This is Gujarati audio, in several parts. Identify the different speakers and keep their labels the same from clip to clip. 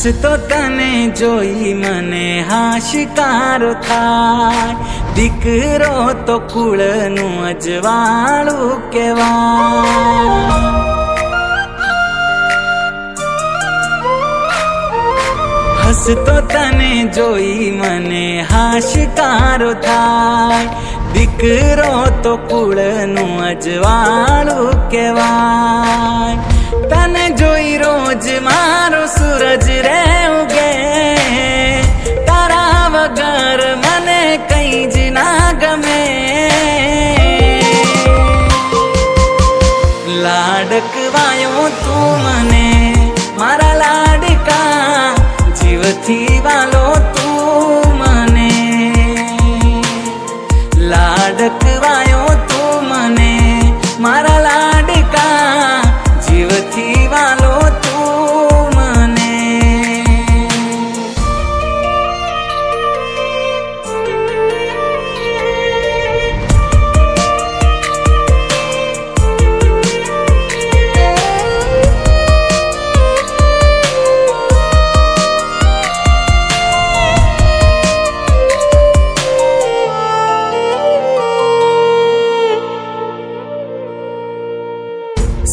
Speaker 1: હસતો તને જોઈ મને હાશિકારો થાય, દીકરો તો કુળનું અજવાળું કહેવાય। હસતો તને જોઈ મને હાશિકારો થાય, દીકરો તો કુળનું અજવાળું કહેવાય। તને જોઈ રોજ મારો સૂરજ રે ઉગે, તારા વગર મને કઈ જ ના ગમે। લાડકવાયો તું મને મારા લાડકા, જીવથી વાલો તું મને। લાડકવાયો તું મને મારા લાડકા, જીવથી વાલો તું મને।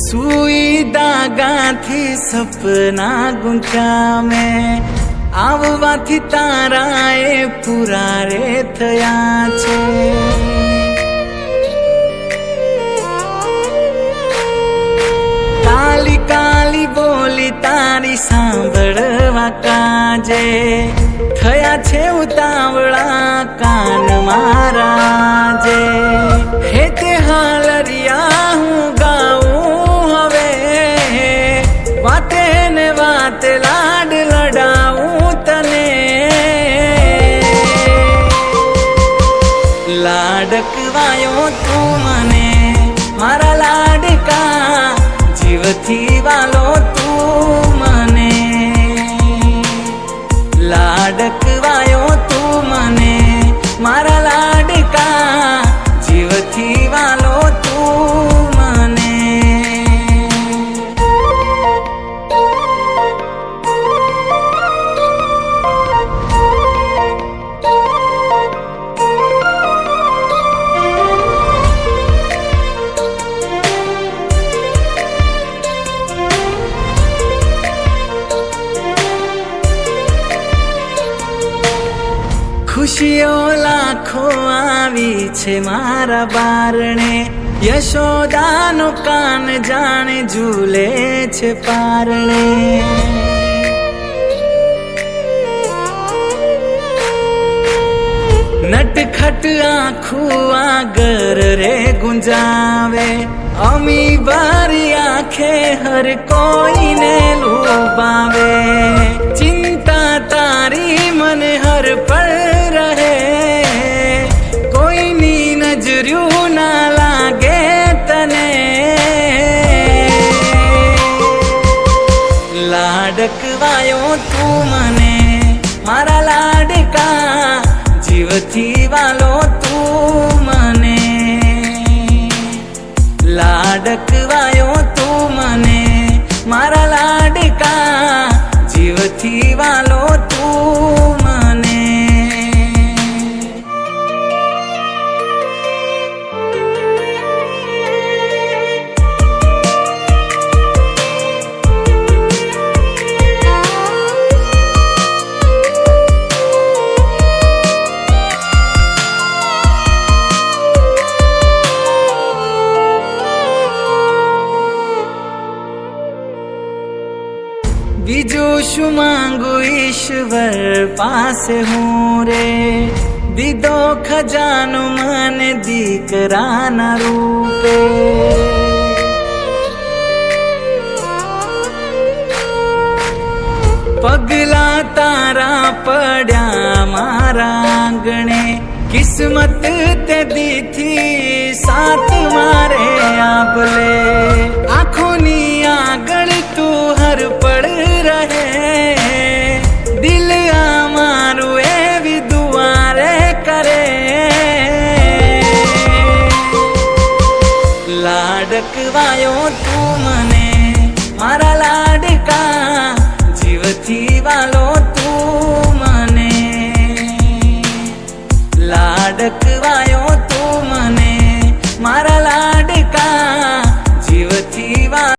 Speaker 1: સુઈ દાગાથી સપના ગુંથ્યા મેં, આવવાથી તારા એ પૂરા રે થયા છે। કાલી કાલી બોલી તારી સાંભળવા કાજે, થયા છે ઉતાવળા કાન મારા જે। હે તે હાલરિયા હું ગાઉં હવે, વાતે ને વાતે લાડ લડાવું તને। લાડકવાયો તું મને મારા લાડકા, જીવથી વાલો તું મને। લાડકવાયો તું મને મારા લાડકા, જીવથી વાલો તું મને। ખુશીઓ લાખો આવી છે મારા બારણે, યશોદાનો કાન જાણે ઝૂલે છે પારણે। નટખટ આખું આગર રે ગુંજાવે, અમી બારી આંખે હર કોઈને લુભાવે। ચિંતા તારી મને હર પળ રહે, કોઈની નજર્યું ના લાગે તને। લાડકવાયો તું મને મારા લાડકા, જીવથી વાલો તું મને। લાડકવાયો તું મને મારા લાડકા, જીવથી વાલો તું મને। બીજું શું માંગુ ઈશ્વર પાસે હું રે, દીધો ખજાનો મને દીકરાના રૂપે। પગલા તારા પડ્યા મારા આંગણે, કિસ્મત તે દીથી સાથ મારે આપલે। આંખોની આગળ તું હર પડ રહે, દિલ આ મારું એવી દુઆરે કરે। લાડકવાયો